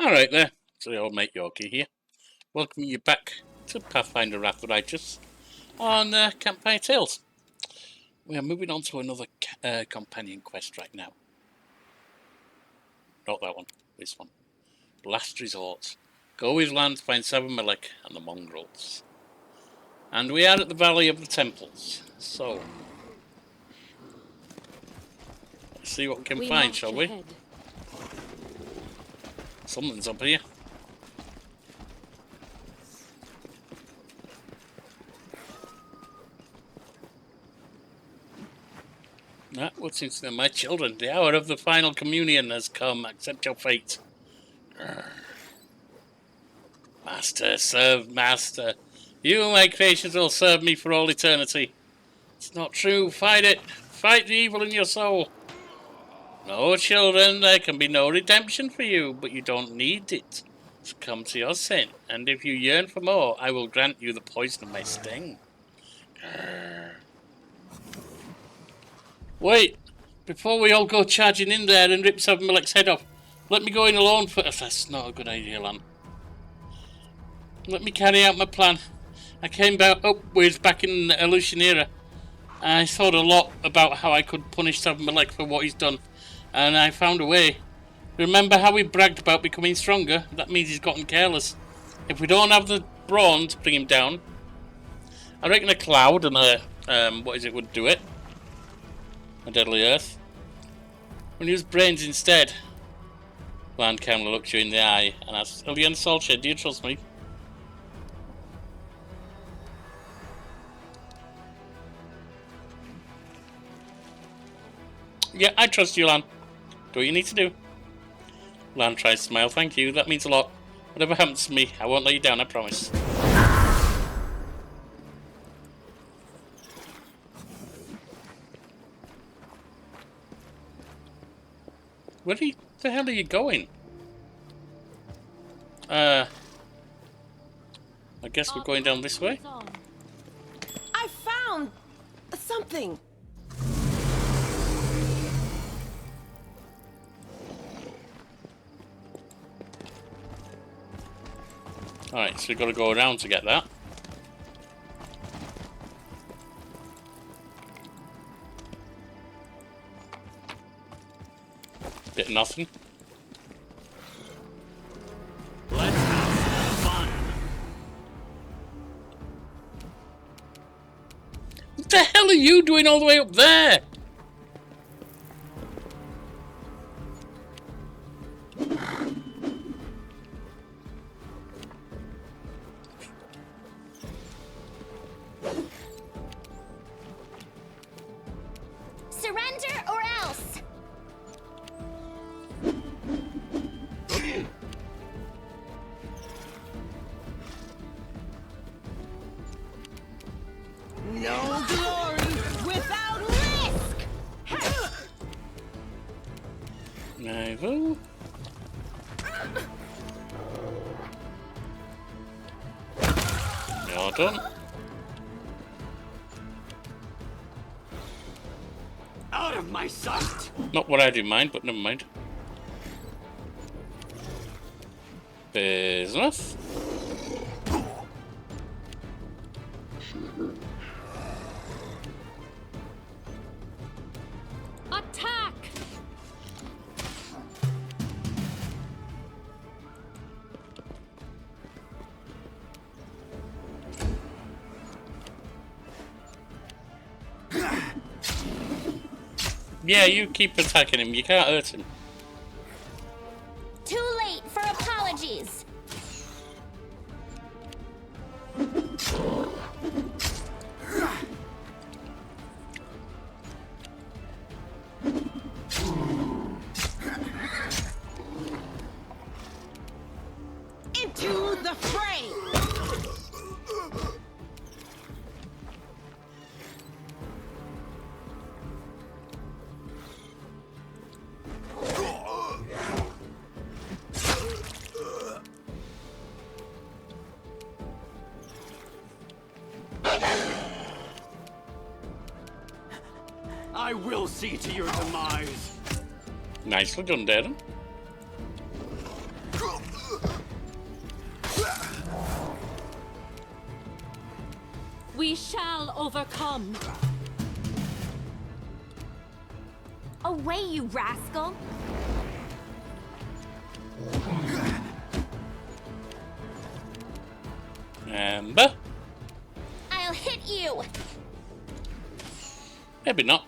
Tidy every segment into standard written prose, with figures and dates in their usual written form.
Alright there, so the old mate Yorkie here. Welcoming you back to Pathfinder Wrath of the Righteous on Campfire Tales. We are moving on to another companion quest right now. Not that one, this one. Last Resort. Go with Lann to find Sabermelech and the mongrels. And we are at the Valley of the Temples, so let's see what we can find, shall we? Something's up here. What seems to be my children? The hour of the final communion has come. Accept your fate. Master, serve master. You, my creations, will serve me for all eternity. It's not true. Fight it. Fight the evil in your soul. No, children, there can be no redemption for you, but you don't need it. Succumb to your sin, and if you yearn for more, I will grant you the poison of my sting. Wait, before we all go charging in there and rip Sabermelech's head off, let me go in alone first. That's not a good idea, Lann. Let me carry out my plan. I came upwards back in Elutionera. I thought a lot about how I could punish Sabermelech for what he's done, and I found a way. Remember how we bragged about becoming stronger? That means he's gotten careless. If we don't have the brawn to bring him down, I reckon a cloud and a, would do it. A deadly earth. We'll use brains instead. Lann calmly looks you in the eye and asks, Ilian Solskjaer, do you trust me? Yeah, I trust you, Lann. Do what you need to do. Lann tries to smile. Thank you, that means a lot. Whatever happens to me, I won't let you down, I promise. Where the hell are you going? I guess we're going down this way. I found something. Alright, so we've got to go around to get that. Bit of nothing. Let's have some fun. What the hell are you doing all the way up there? Surrender or else! No glory without risk. No. You're done. Out of my sight. Not what I do mind, but never mind. Business. Attack! Yeah, you keep attacking him. You can't hurt him. Too late for apologies. Into the fray. I will see to your demise. Nicely done, Darren. We shall overcome. Away, you rascal. Amber? I'll hit you. Maybe not.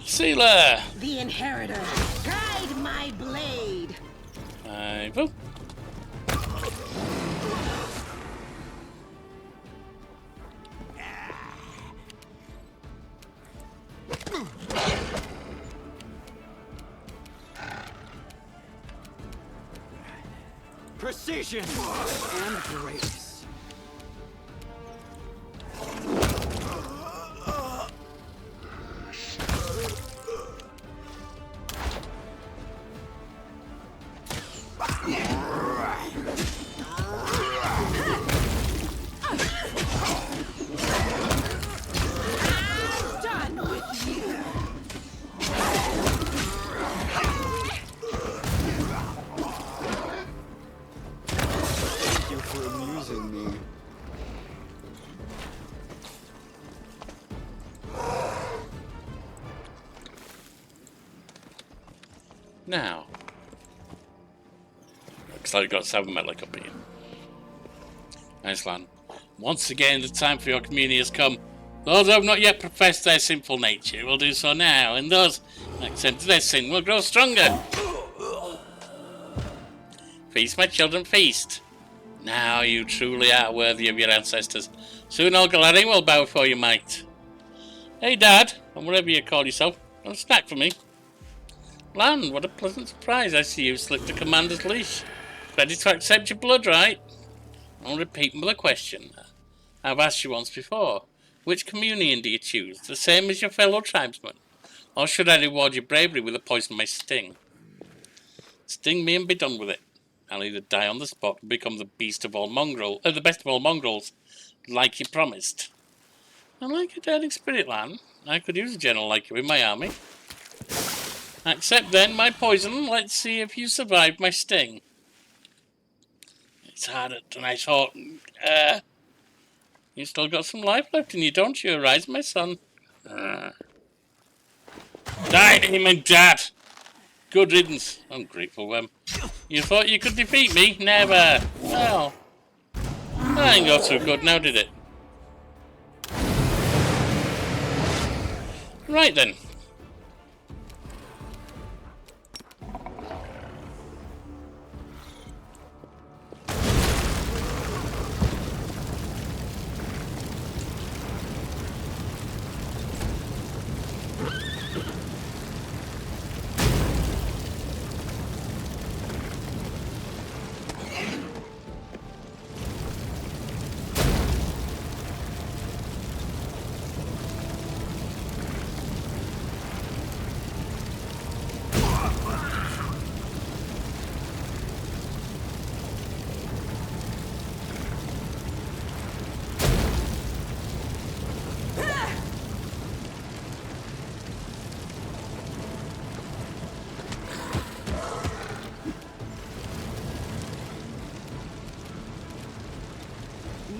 Sealer! The inheritor. Guide my blade. Ivo. Precision and grace. Done with you. Thank you for amusing me. Now. Looks like we've got 7 metallic up here. Nice, Lann. Once again, the time for your community has come. Those who have not yet professed their sinful nature will do so now, and those who accept their sin will grow stronger. Feast, my children, feast. Now you truly are worthy of your ancestors. Soon all Galaring will bow before your might. Hey, Dad, and whatever you call yourself, have a snack for me. Lann, what a pleasant surprise. I see you slipped the commander's leash. Ready to accept your blood, right? I'll repeat the question. I've asked you once before. Which communion do you choose? The same as your fellow tribesmen? Or should I reward your bravery with a poison my sting? Sting me and be done with it. I'll either die on the spot or become the best of all mongrels, like you promised. I like a daring spirit, Lann. I could use a general like you in my army. Accept then my poison. Let's see if you survive my sting. It's harder than I thought. You still got some life left in you, don't you? Arise, my son. Die to him and dad. Good riddance. Ungrateful worm. You thought you could defeat me? Never. Well, that ain't got so good now, did it? Right then.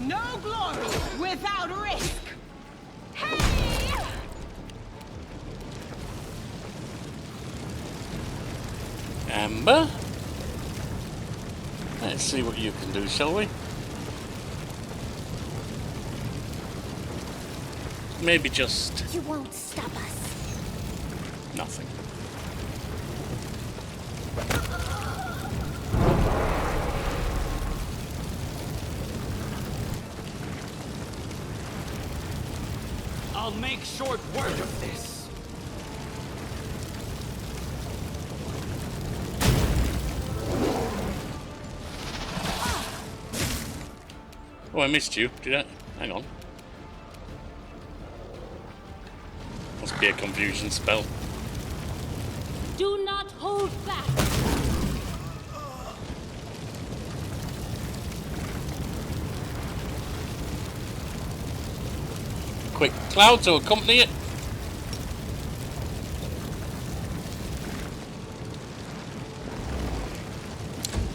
No glory without risk. Hey! Amber? Let's see what you can do, shall we? Maybe just You won't stop us. nothing. I'll make short work of this. Oh, I missed you. Did I? Hang on. Must be a confusion spell. Do not hold back. Quick cloud to accompany it.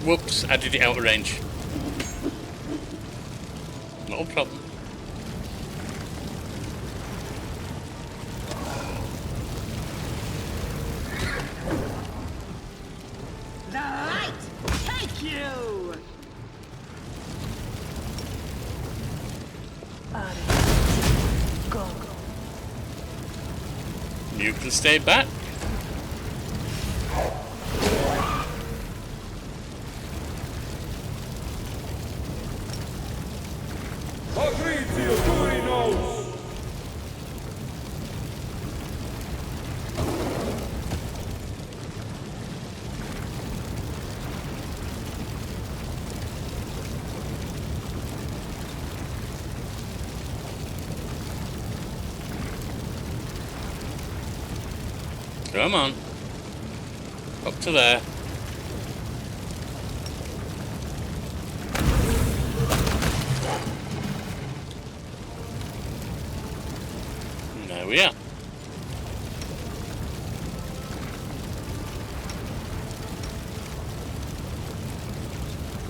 Whoops, I did it out of range. No problem. The light take you! Go. You can stay back. Come on. Up to there. And there we are.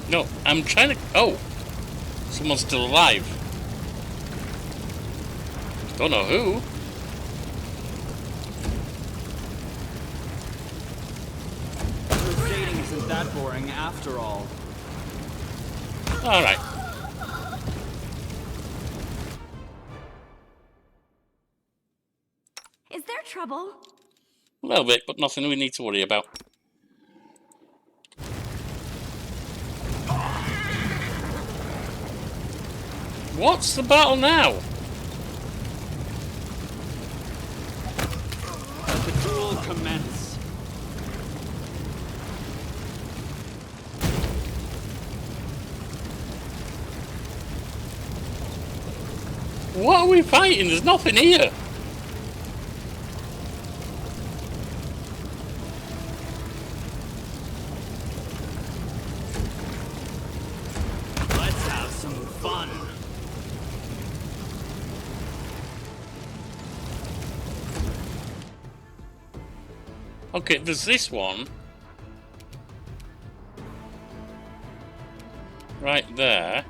No, I'm trying to... Oh! Someone's still alive. Don't know who. Dating isn't that boring after all. Alright. Is there trouble? A little bit, but nothing we need to worry about. What's the battle now? Let the duel commence. What are we fighting? There's nothing here. Let's have some fun. Okay, there's this one. Right there.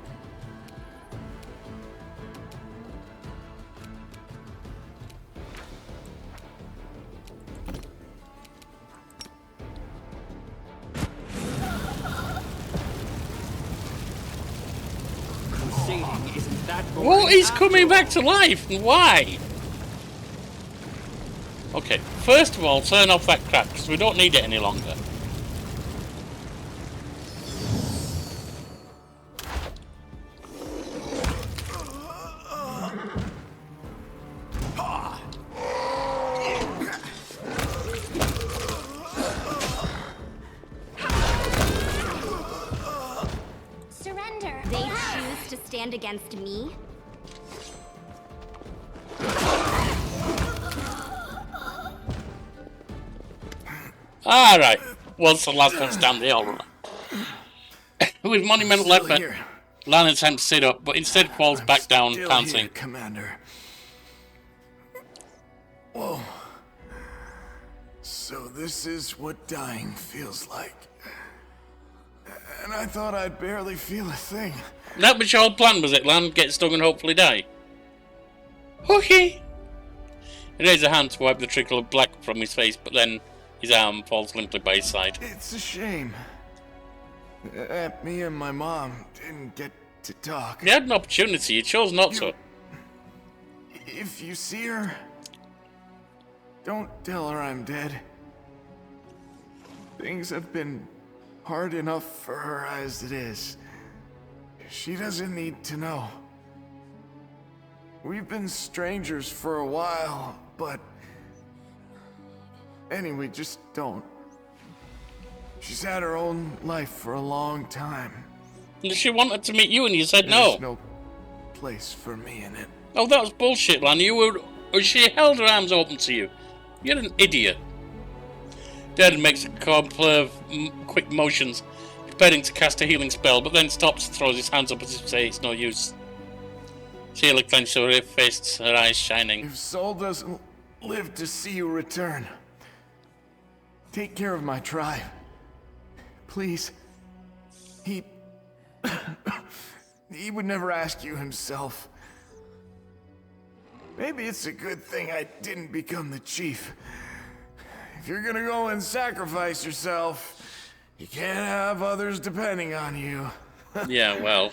Crusading isn't that boring. What is after coming all. back to life and why? Okay, first of all, turn off that crap because we don't need it any longer. Surrender. They choose to stand against me? Alright, once the last one's down the all with monumental Still effort, here. Lann attempts to sit up, but instead falls back down, Still pouncing. here, Commander. Whoa. So this is what dying feels like. And I thought I'd barely feel a thing. That was your whole plan, was it, Lann? Get stung and hopefully die? Okay. He raises a hand to wipe the trickle of black from his face, but then his arm falls limply by his side. It's a shame. Me and my mom didn't get to talk. He had an opportunity, he chose not to. If you see her, don't tell her I'm dead. Things have been hard enough for her as it is. She doesn't need to know. We've been strangers for a while, but anyway, just don't. She's had her own life for a long time. She wanted to meet you and you said There's no. no place for me in it. Oh, that was bullshit, Lann. She held her arms open to you. You're an idiot. Dad makes a couple of quick motions, preparing to cast a healing spell, but then stops and throws his hands up as if to say it's no use. Sheila clenched her fists, her eyes shining. If Sol doesn't live to see you return, take care of my tribe. Please. he would never ask you himself. Maybe it's a good thing I didn't become the chief. If you're gonna go and sacrifice yourself, you can't have others depending on you. Yeah, well,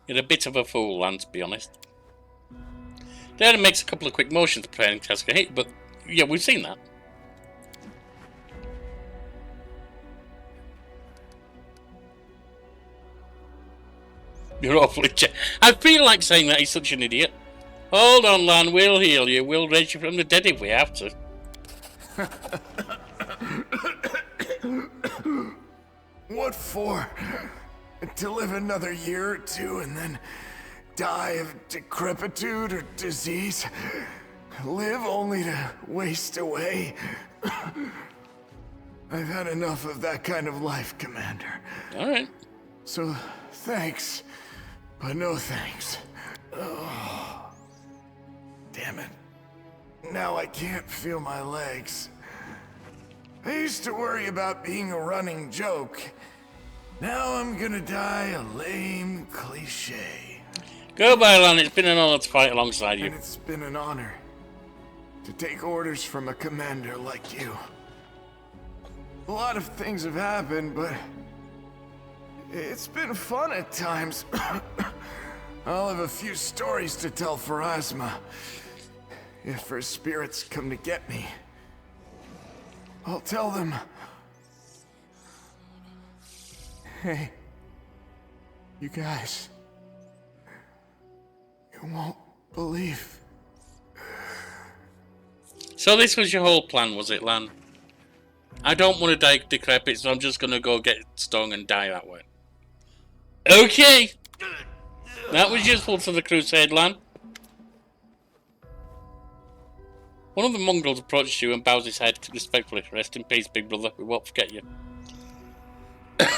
you're a bit of a fool, Lann, to be honest. Darren makes a couple of quick motions preparing to ask a hit, but yeah, we've seen that. You're awfully I feel like saying that he's such an idiot. Hold on, Lann, we'll heal you. We'll raise you from the dead if we have to. What for? To live another year or two and then die of decrepitude or disease? Live only to waste away? I've had enough of that kind of life, Commander. Alright. So, thanks, but no thanks. Oh, damn it. Now I can't feel my legs. I used to worry about being a running joke. Now I'm gonna die a lame cliche. Goodbye, Lann. It's been an honor to fight alongside you. And it's been an honor to take orders from a commander like you. A lot of things have happened, but it's been fun at times. I'll have a few stories to tell Pharasma. If her spirits come to get me, I'll tell them. Hey, you guys, you won't believe. So this was your whole plan, was it, Lann? I don't want to die decrepit, so I'm just going to go get stung and die that way. Okay! That was useful to the crusade, Lann. One of the mongrels approaches you and bows his head respectfully. Rest in peace, big brother. We won't forget you.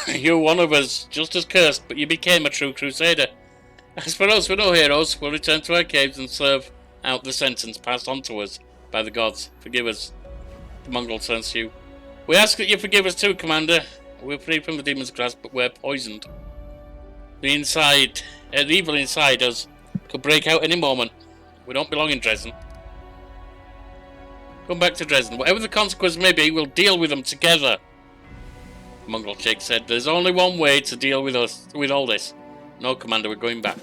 You're one of us, just as cursed, but you became a true crusader. As for us, we're no heroes. We'll return to our caves and serve out the sentence passed on to us by the gods. Forgive us. The mongrel turns to you. We ask that you forgive us too, Commander. We're free from the demon's grasp, but we're poisoned. The evil inside us could break out any moment. We don't belong in Dresden. Come back to Dresden. Whatever the consequence may be, we'll deal with them together. Mongrel Chick said, there's only one way to deal with all this. No, Commander, we're going back.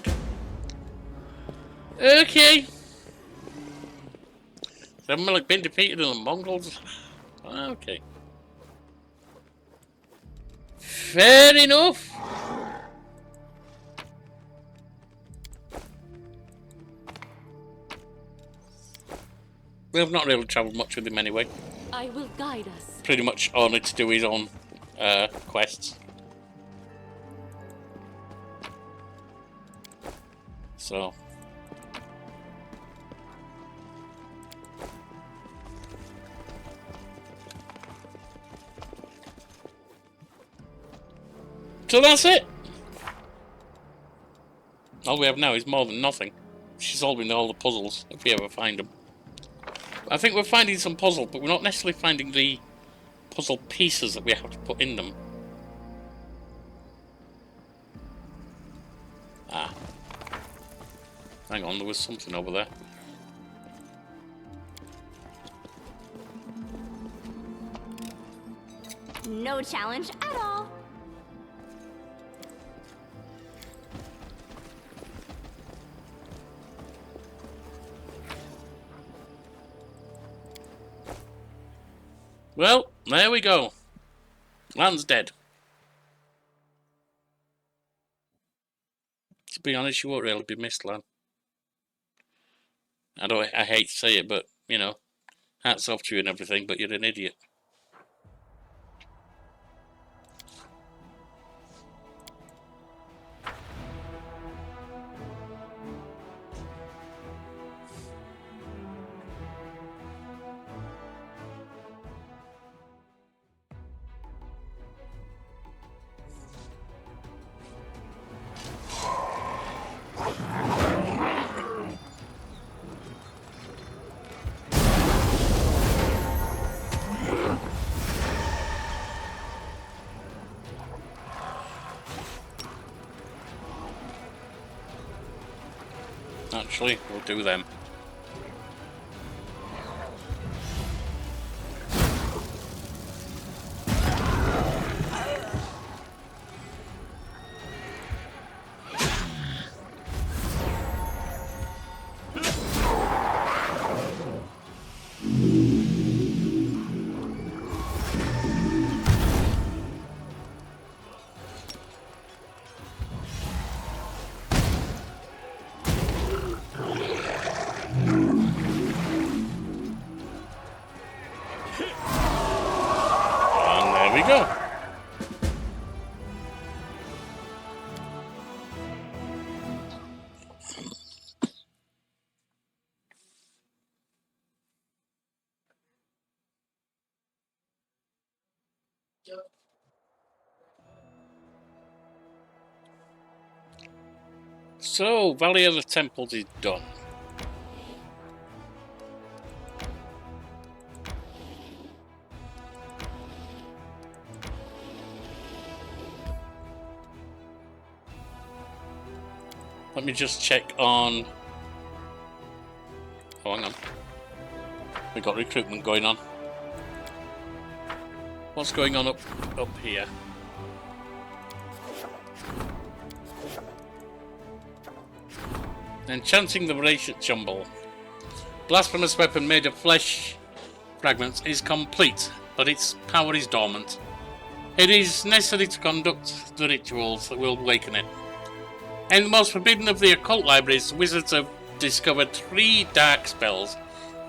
Okay. Haven't we been defeated in the Mongols? Okay. Fair enough. We have not really travelled much with him anyway. I will guide us. Pretty much only to do his own quests. So. So that's it. All we have now is more than nothing. She's solving all the puzzles, if we ever find them. I think we're finding some puzzles, but we're not necessarily finding the puzzle pieces that we have to put in them. Ah. Hang on, there was something over there. No challenge at all. Well, there we go. Lann's dead. To be honest, you won't really be missed, Lann. I hate to say it, but, you know, hats off to you and everything, but you're an idiot. Actually, we'll do them. Go. So, Valley of the Temples is done. Let me just check on... Oh, hang on. We've got recruitment going on. What's going on up here? Enchanting the Radiant Jumble. Blasphemous weapon made of flesh fragments is complete, but its power is dormant. It is necessary to conduct the rituals that will awaken it. In the most forbidden of the occult libraries, wizards have discovered 3 dark spells.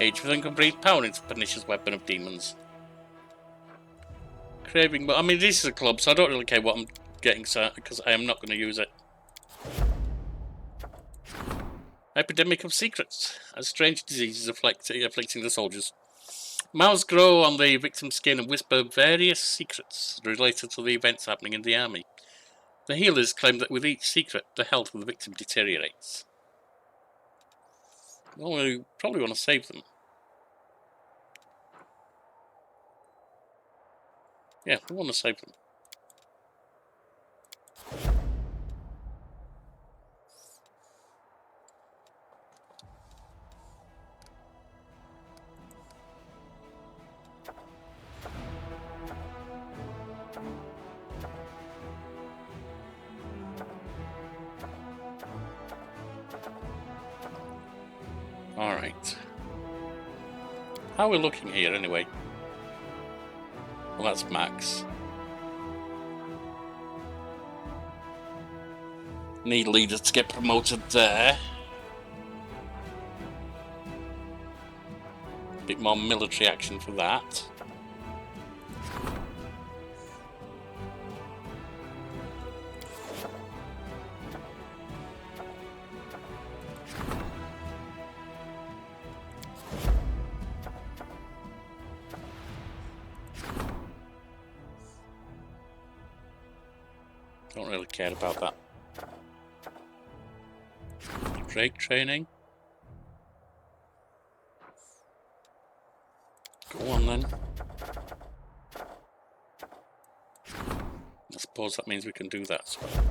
Each of them can breathe power into the pernicious weapon of demons. Craving, but I mean, this is a club, so I don't really care what I'm getting, because I am not going to use it. Epidemic of secrets. A strange disease is afflicting the soldiers. Mouths grow on the victim's skin and whisper various secrets related to the events happening in the army. The healers claim that with each secret, the health of the victim deteriorates. Well, we probably want to save them. Yeah, we want to save them. Alright. How are we looking here anyway? Well, that's max. Need leaders to get promoted there. Bit more military action for that. Don't really care about that. Drake training. Go on then. I suppose that means we can do that as well.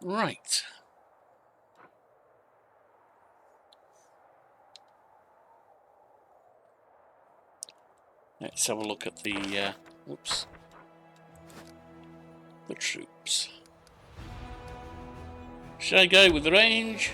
Right. Let's have a look at the, whoops, the troops. Should I go with the range?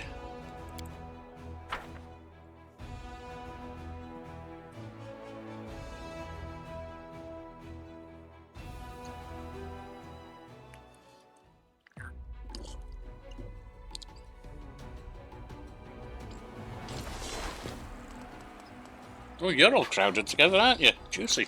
Oh, you're all crowded together, aren't you? Juicy.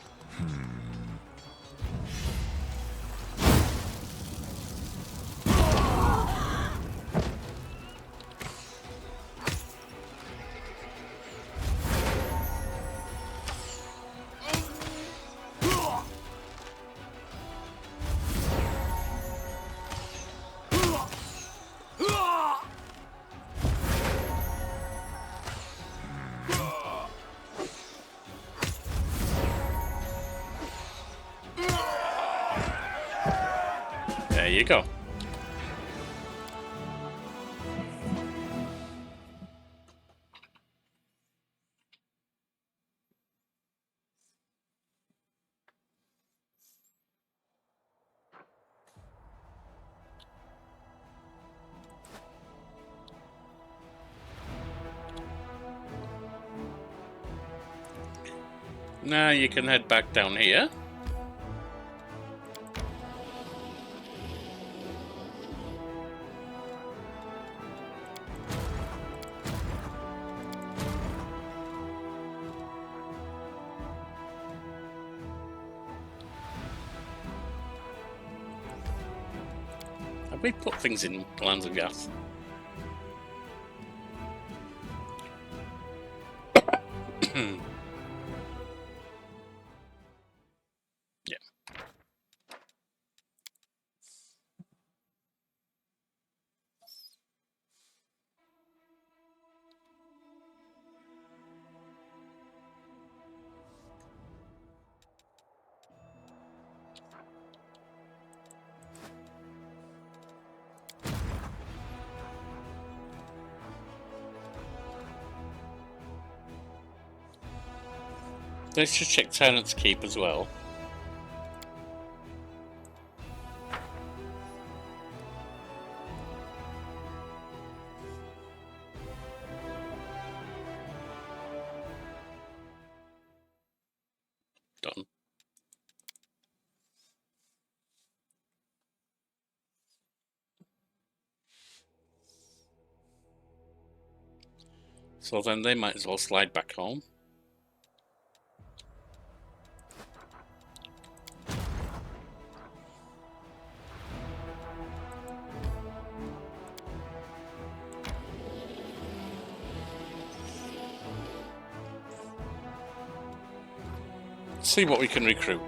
you go. Now you can head back down here. Have we put things in Lands of Gas? Yeah. Let's just check Tyrant's Keep as well. Done. So then they might as well slide back home. See what we can recruit.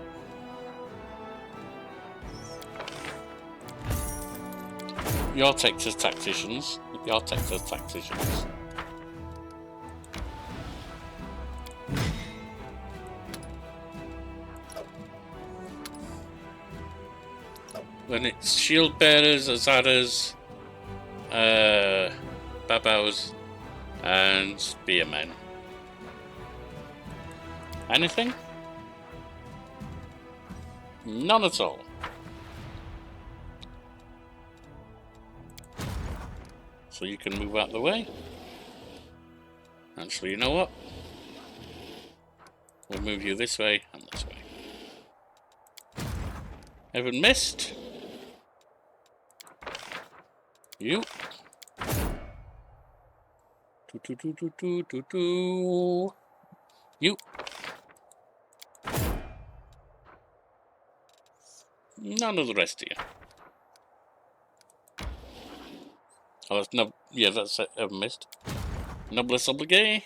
Your Texas tacticians. Your Texas tacticians. Then it's shield bearers, azaras, babaus, and spearmen. Anything? None at all. So you can move out the way. Actually, you know what? We'll move you this way and this way. Haven't missed. You. You. None of the rest of you. Oh, that's no. Yeah, that's it. Haven't missed. Noblesse obligé.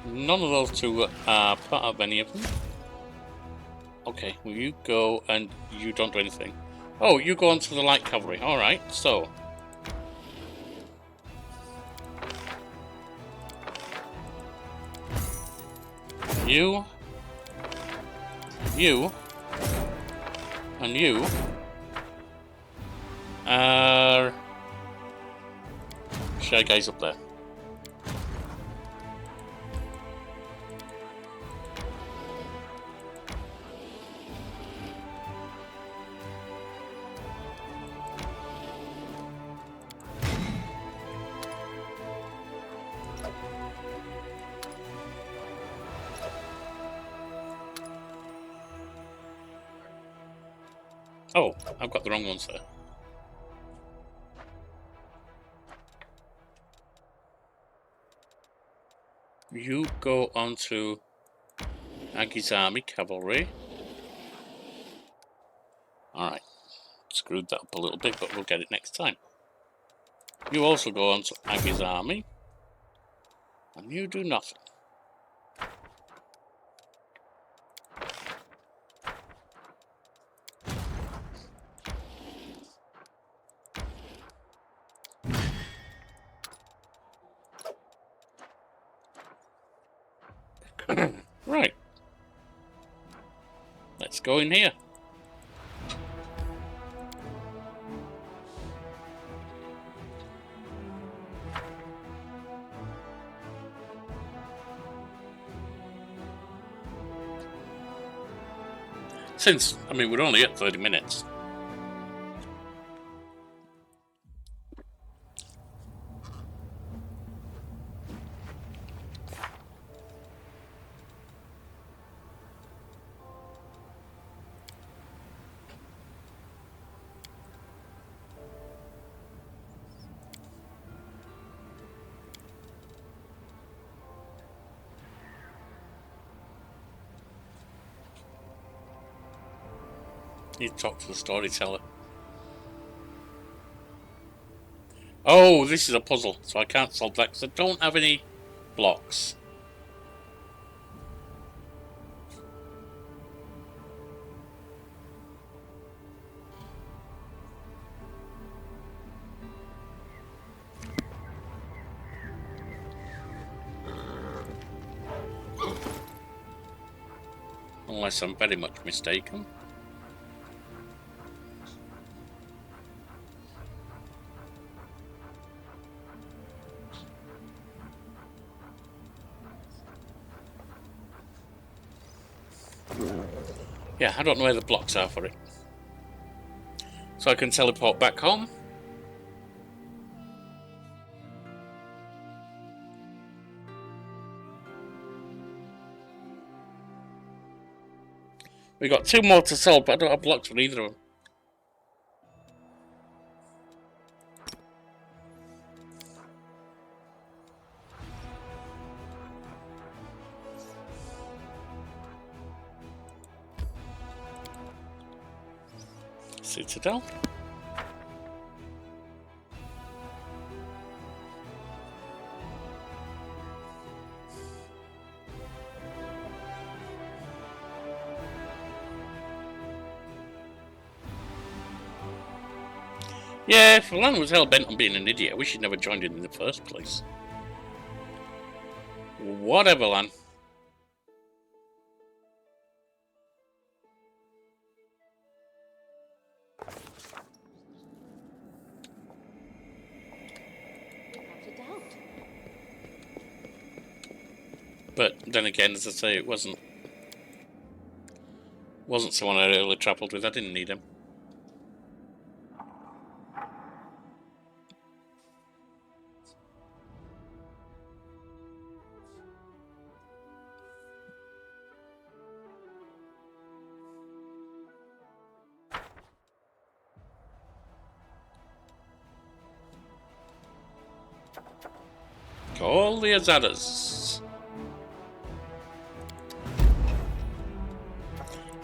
None of those two are part of any of them. Okay, well you go and you don't do anything. Oh, you go on to the light cavalry. Alright, so. You. And you. Are. Shy guys up there. Oh, I've got the wrong ones there. You go on to Aggie's army cavalry. Alright. Screwed that up a little bit, but we'll get it next time. You also go on to Aggie's army. And you do nothing. go in here. Since, I mean, we're only at 30 minutes. You talk to the storyteller. Oh, this is a puzzle, so I can't solve that because I don't have any blocks. Unless I'm very much mistaken. Yeah, I don't know where the blocks are for it. So I can teleport back home. We got 2 more to solve, but I don't have blocks for either of them. Citadel. Yeah, if Lann was hell-bent on being an idiot, I wish he'd never joined in the first place. Whatever, Lann. Without a doubt. But then again, as I say, it wasn't someone I really travelled with. I didn't need him. All the Azadas.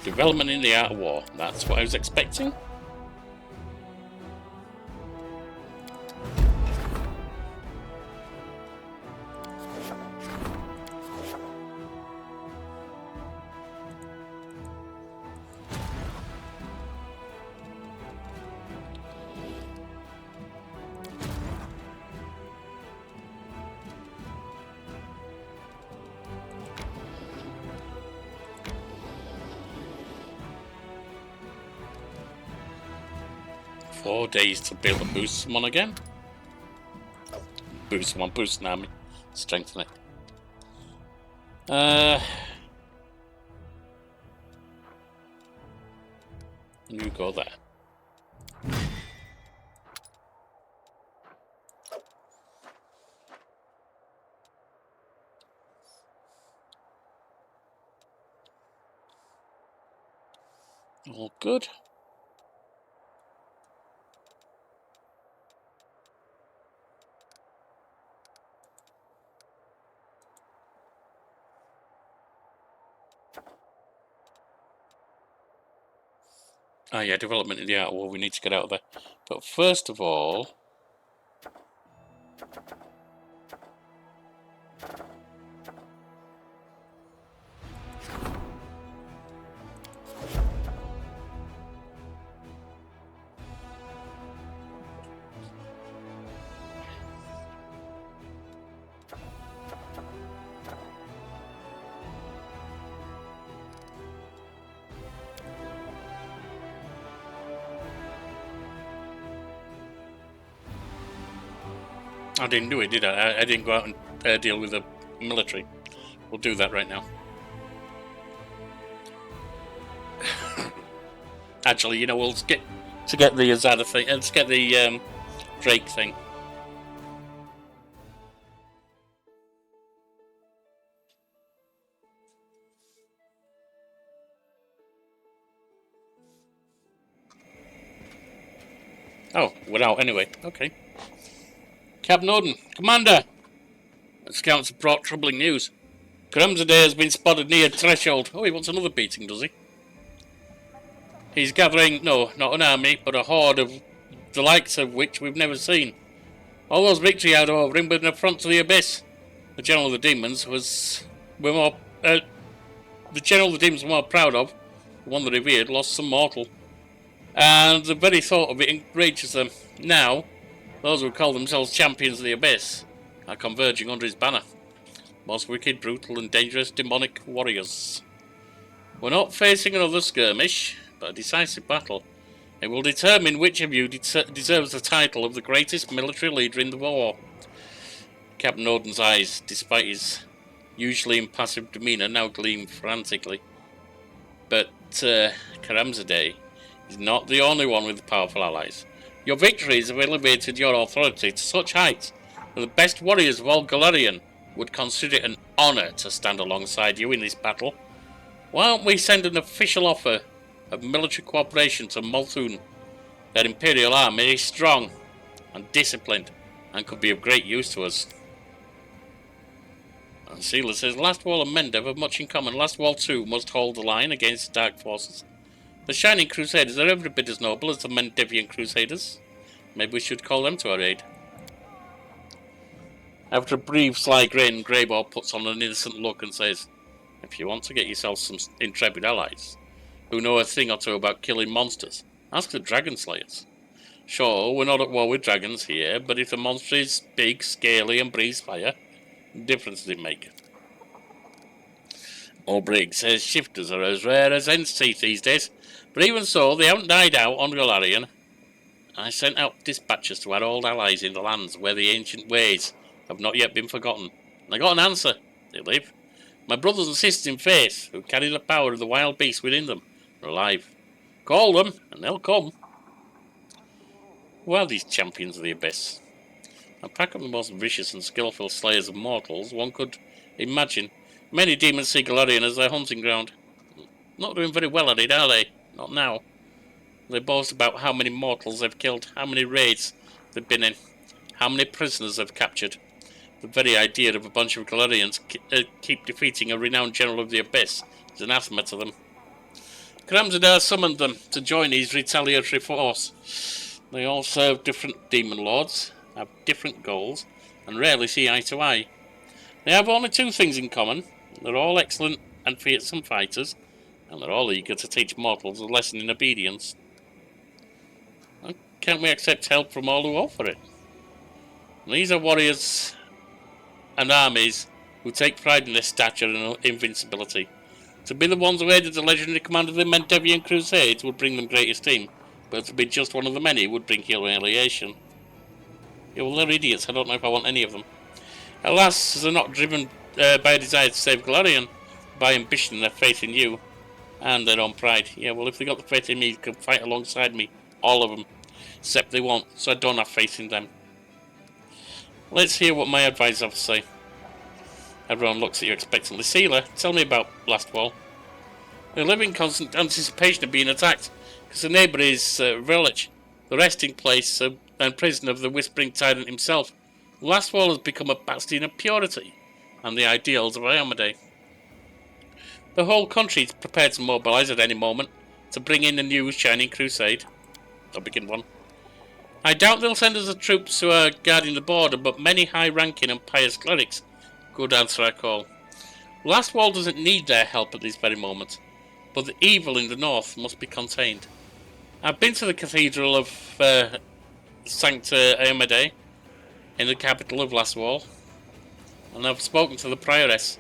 Development in the art of war. That's what I was expecting. Four days to build and boost someone again. Boost someone, boost an army. Strengthen it. You go there. All good. Ah, yeah, development in the art of war. We need to get out of there. But first of all, I didn't do it, did I? I didn't go out and deal with the military. We'll do that right now. Actually, you know, we'll get the Azada thing. Let's get the Drake thing. Oh, we're out anyway. Okay. Captain Odin, Commander! The scouts have brought troubling news. Karamzadeh has been spotted near Threshold. Oh, he wants another beating, does he? He's gathering, no, not an army, but a horde of the likes of which we've never seen. All those victory out over him with an affront to the Abyss. The General of the Demons were more proud of, the one they revered, lost some mortal. And the very thought of it enrages them. Now, those who call themselves champions of the Abyss are converging under his banner. Most wicked, brutal and dangerous demonic warriors. We're not facing another skirmish, but a decisive battle. It will determine which of you deserves the title of the greatest military leader in the war. Captain Odin's eyes, despite his usually impassive demeanour, now gleamed frantically. But Karamzadeh is not the only one with powerful allies. Your victories have elevated your authority to such heights that the best warriors of all Galarian would consider it an honour to stand alongside you in this battle. Why don't we send an official offer of military cooperation to Multhun? Their Imperial army is strong and disciplined and could be of great use to us. And Sealer says, Lastwall and Mendev have much in common. Lastwall too must hold the line against the Dark Forces. The Shining Crusaders are every bit as noble as the Mendevian Crusaders. Maybe we should call them to our aid. After a brief sly grin, Greyball puts on an innocent look and says, if you want to get yourself some intrepid allies who know a thing or two about killing monsters, ask the Dragon Slayers. Sure, we're not at war with dragons here, but if the monster is big, scaly and breathes fire, what difference does it make? O'Briggs says shifters are as rare as hen's teeth these days, but even so, they haven't died out on Galarian. I sent out dispatches to our old allies in the lands where the ancient ways have not yet been forgotten. And I got an answer. They live. My brothers and sisters in faith, who carry the power of the wild beast within them, are alive. Call them, and they'll come. Who are these champions of the Abyss? A pack of the most vicious and skillful slayers of mortals, one could imagine. Many demons see Galarian as their hunting ground. Not doing very well at it, are they? Not now. They boast about how many mortals they've killed, how many raids they've been in, how many prisoners they've captured. The very idea of a bunch of Galarians keep defeating a renowned general of the Abyss is anathema to them. Karamzadeh summoned them to join his retaliatory force. They all serve different demon lords, have different goals, and rarely see eye to eye. They have only two things in common. They're all excellent and fearsome fighters, and they're all eager to teach mortals a lesson in obedience. Why can't we accept help from all who offer it? And these are warriors and armies who take pride in their stature and invincibility. To be the ones who aided the legendary commander of the Mendevian Crusades would bring them great esteem, but to be just one of the many would bring humiliation. Yeah, well, they're idiots. I don't know if I want any of them. Alas, they're not driven by a desire to save Galarian, by ambition and their faith in you, and their own pride. Yeah, well, if they got the faith in me, they could fight alongside me, all of them, except they won't, so I don't have faith in them. Let's hear what my advisors have to say. Everyone looks at you expectantly. Sealer, tell me about Lastwall. They live in constant anticipation of being attacked, because the neighbour is Vrelich, the resting place and prison of the Whispering Tyrant himself. Lastwall has become a bastion of purity and the ideals of Iomedae. The whole country is prepared to mobilise at any moment to bring in a new Shining Crusade. They'll begin one. I doubt they'll send us the troops who are guarding the border, but many high-ranking and pious clerics could answer our call. Lastwall doesn't need their help at this very moment, but the evil in the north must be contained. I've been to the Cathedral of Sancta Iomedae in the capital of Lastwall, and I've spoken to the prioress.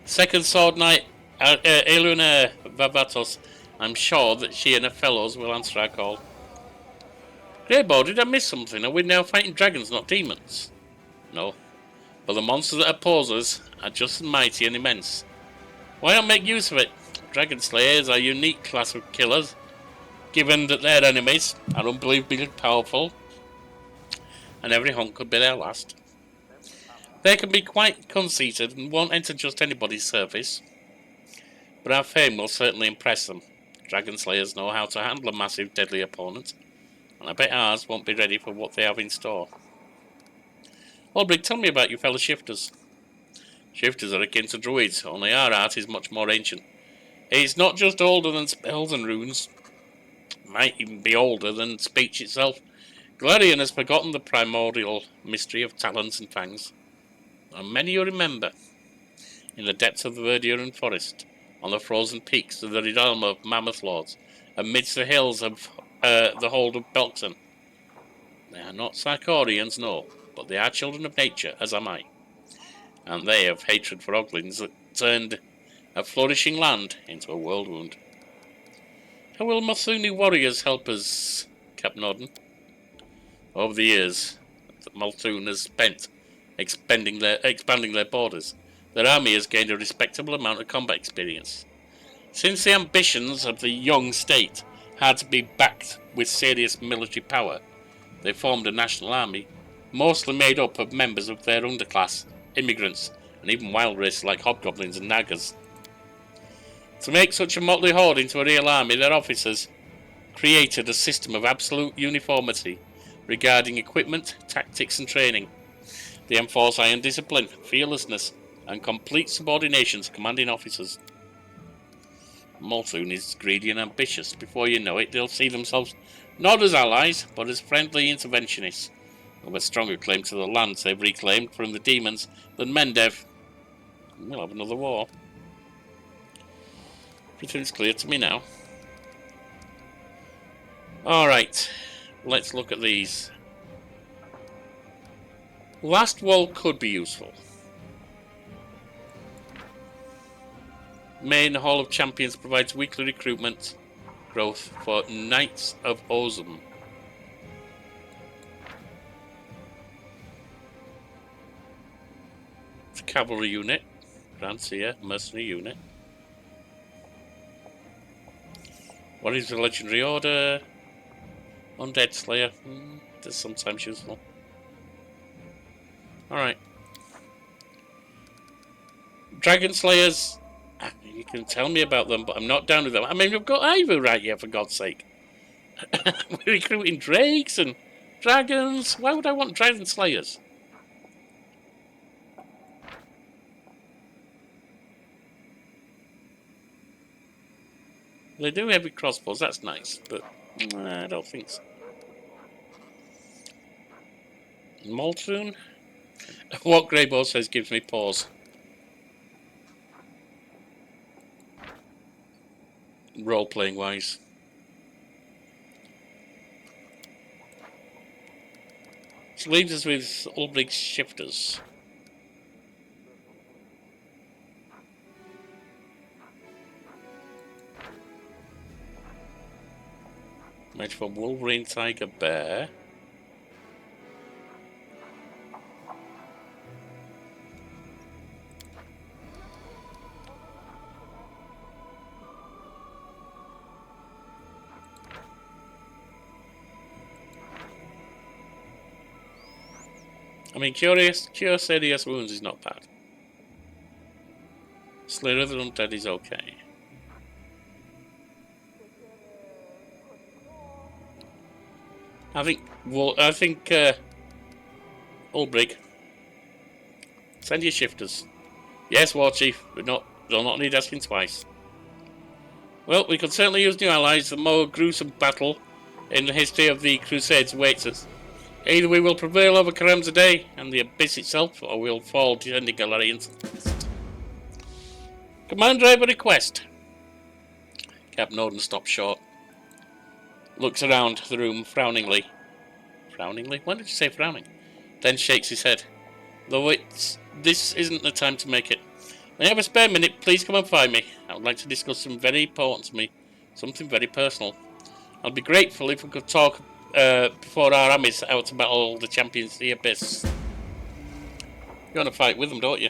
Second Sword Knight Eluna Vavatos. I'm sure that she and her fellows will answer our call. Greybow, did I miss something? Are we now fighting dragons, not demons? No. But the monsters that oppose us are just as mighty and immense. Why not make use of it? Dragon Slayers are a unique class of killers, given that their enemies are unbelievably powerful, and every hunt could be their last. They can be quite conceited and won't enter just anybody's service, but our fame will certainly impress them. Dragon Slayers know how to handle a massive, deadly opponent, and I bet ours won't be ready for what they have in store. Ulbrich, tell me about your fellow shifters. Shifters are akin to druids, only our art is much more ancient. It's not just older than spells and runes, might even be older than speech itself. Glarian has forgotten the primordial mystery of talons and fangs. And many you remember, in the depths of the Verduran forest, on the frozen peaks of the realm of Mammoth Lords, amidst the hills of the hold of Belkton. They are not Sarkorians, no, but they are children of nature, as am I. And they have hatred for Oglins that turned a flourishing land into a world wound. How will Mathuni warriors help us, Cap Norden? Over the years that Malthun has spent expanding their borders, their army has gained a respectable amount of combat experience. Since the ambitions of the young state had to be backed with serious military power, they formed a national army, mostly made up of members of their underclass, immigrants, and even wild races like hobgoblins and naggers. To make such a motley horde into a real army, their officers created a system of absolute uniformity regarding equipment, tactics and training. They enforce iron discipline, fearlessness, and complete subordination to commanding officers. Malthun is greedy and ambitious. Before you know it, they'll see themselves not as allies, but as friendly interventionists, with a stronger claim to the lands they've reclaimed from the demons than Mendev. We'll have another war. Everything's clear to me now. Alright, let's look at these. Last wall could be useful. Main Hall of Champions provides weekly recruitment growth for Knights of Ozum. It's a cavalry unit. Grants here, mercenary unit. What is the legendary order? Undead Slayer. That's sometimes useful. Alright. Dragon Slayers. You can tell me about them, but I'm not down with them. I mean, we've got Ivo right here, for God's sake. We're recruiting drakes and dragons. Why would I want Dragon Slayers? They do heavy crossbows, that's nice, but I don't think so. Malthun? What Greybow says gives me pause. Role-playing wise. Which leaves us with Ulbrich's shifters. Match for Wolverine, Tiger, Bear. I mean, cure serious wounds is not bad. Slayer of the Undead is okay. I think Ulbrich, send your shifters. Yes, War Chief, they'll not need asking twice. Well, we could certainly use new allies. The more gruesome battle in the history of the Crusades awaits us. Either we will prevail over Karamza Day and the Abyss itself, or we'll fall defending Galarians. Commander, I have a request. Cap Norden stops short. Looks around the room frowningly. Frowningly? When did you say frowning? Then shakes his head. Though this isn't the time to make it. When you have a spare minute, please come and find me. I would like to discuss something very important to me. Something very personal. I'd be grateful if we could talk before our armies out to battle the champions of the Abyss. You want to fight with them, don't you?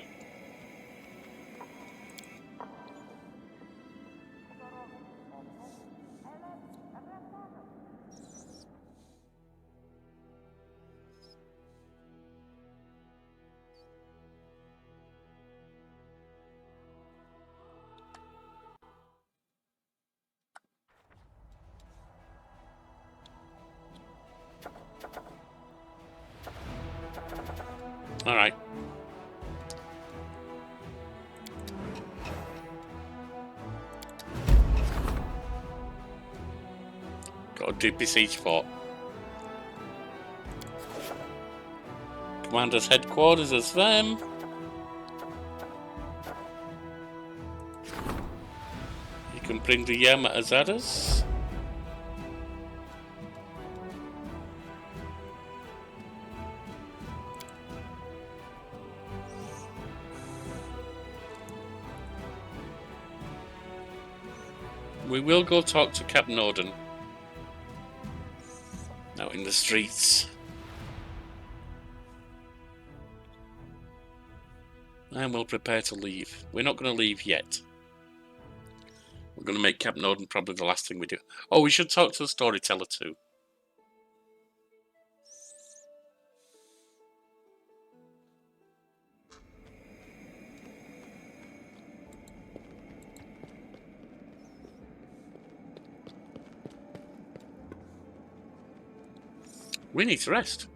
All right. Got a deep besiege fort. Commander's headquarters is them. You can bring the Yama Azadas. We will go talk to Captain Odin. Out in the streets. And we'll prepare to leave. We're not going to leave yet. We're going to make Captain Odin probably the last thing we do. Oh, we should talk to the storyteller too. We need to rest.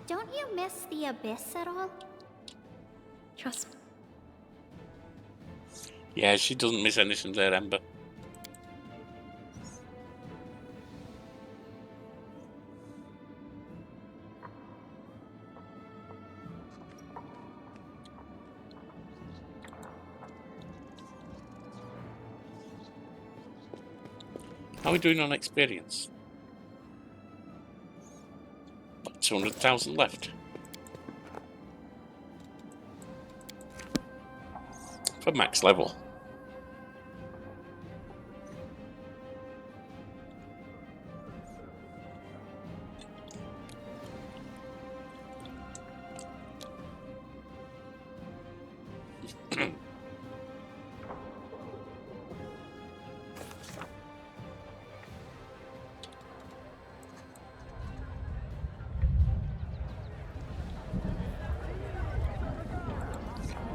Don't you miss the abyss at all? Trust me. Yeah, she doesn't miss anything there, Ember. How are we doing on experience? 200,000 left. For max level.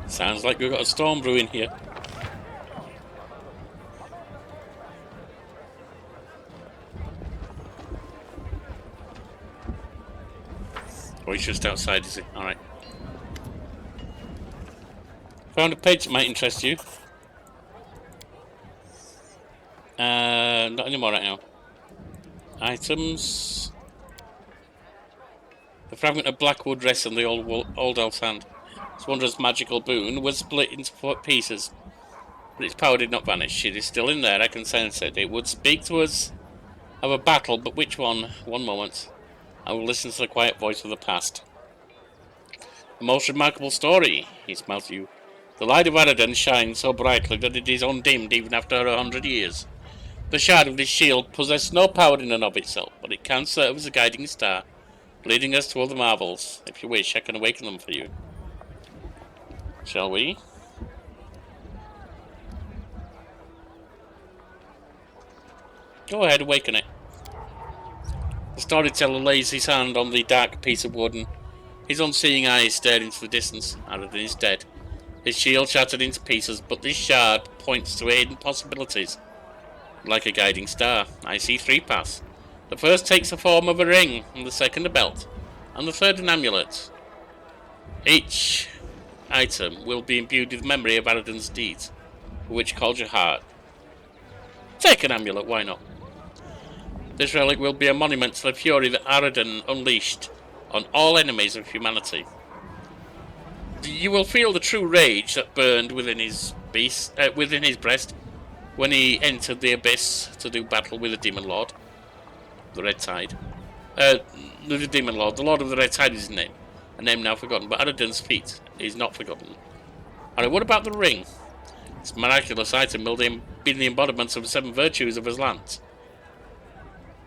Sounds like we've got a storm brewing here. Oh, he's just outside, is he? Alright. Found a page that might interest you. Not anymore right now. Items. The fragment of Blackwood rests on the old elf's hand. Its wondrous magical boon was split into 4 pieces, but its power did not vanish. It is still in there, I can sense it. It would speak to us of a battle, but which one? One moment. I will listen to the quiet voice of the past. A most remarkable story, he smiled at you. The light of Aradan shines so brightly that it is undimmed even after 100 years. The shard of this shield possesses no power in and of itself, but it can serve as a guiding star, leading us to other marvels. If you wish, I can awaken them for you. Shall we? Go ahead, awaken it. The storyteller lays his hand on the dark piece of wood, and his unseeing eyes stare into the distance. Aradan is dead. His shield shattered into pieces, but this shard points to hidden possibilities. Like a guiding star, I see 3 paths. The first takes the form of a ring, and the second a belt, and the third an amulet. Each item will be imbued with memory of Aradan's deeds, for which called your heart. Take an amulet, why not? This relic will be a monument to the fury that Aradan unleashed on all enemies of humanity. You will feel the true rage that burned within his breast when he entered the abyss to do battle with the Demon Lord, the Red Tide. The Demon Lord, the Lord of the Red Tide is his name, a name now forgotten, but Aradan's feat is not forgotten. Alright, what about the ring? This miraculous item will be the embodiment of the 7 virtues of his land.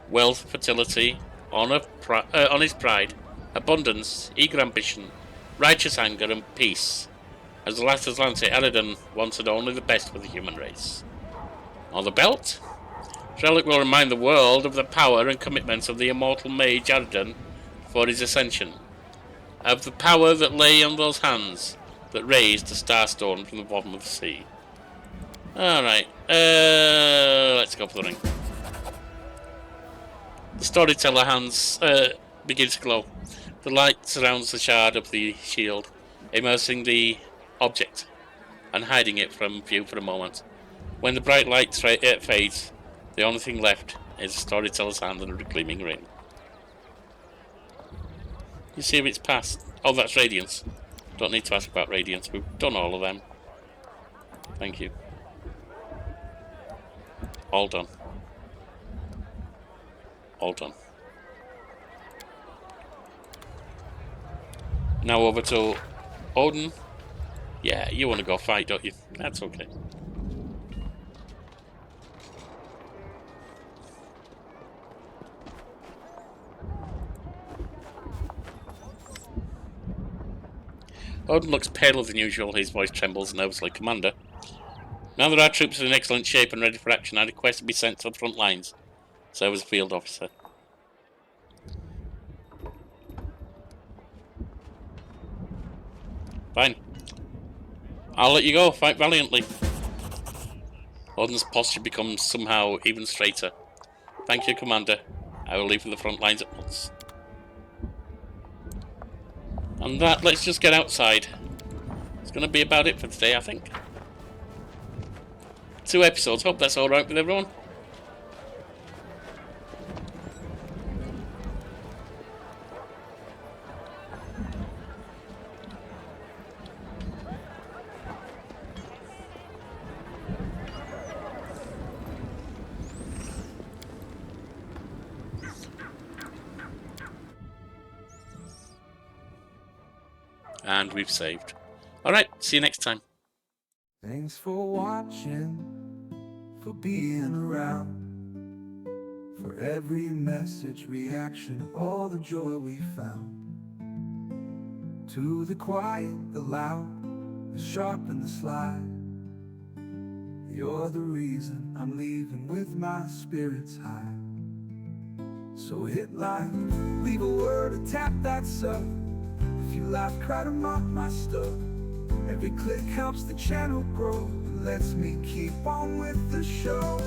Wealth, fertility, honest pride, abundance, eager ambition, righteous anger, and peace. As the last Atlante, Eridan wanted only the best for the human race. On the belt? This relic will remind the world of the power and commitment of the immortal mage Eridan before his ascension. Of the power that lay on those hands that raised the Starstone from the bottom of the sea. Alright, let's go for the ring. The storyteller hands begins to glow. The light surrounds the shard of the shield, immersing the object and hiding it from view for a moment. When the bright light fades, the only thing left is the storyteller's hand and a gleaming ring. You see if it's passed. Oh, that's Radiance. Don't need to ask about Radiance. We've done all of them. Thank you. All done. All done. Now over to Odin. Yeah, you want to go fight, don't you? That's okay. Odin looks paler than usual. His voice trembles nervously. Commander, now that our troops are in excellent shape and ready for action, I request to be sent to the front lines. Serve as a field officer. Fine. I'll let you go. Fight valiantly. Odin's posture becomes somehow even straighter. Thank you, Commander. I will leave for the front lines at once. And that, let's just get outside. It's going to be about it for today, I think. 2 episodes. Hope that's alright with everyone. And we've saved. Alright, see you next time. Thanks for watching, for being around, for every message, reaction, all the joy we found. To the quiet, the loud, the sharp and the sly, you're the reason I'm leaving with my spirits high. So hit like, leave a word or tap that sub. If you laugh, cry to mock my stuff. Every click helps the channel grow and lets me keep on with the show.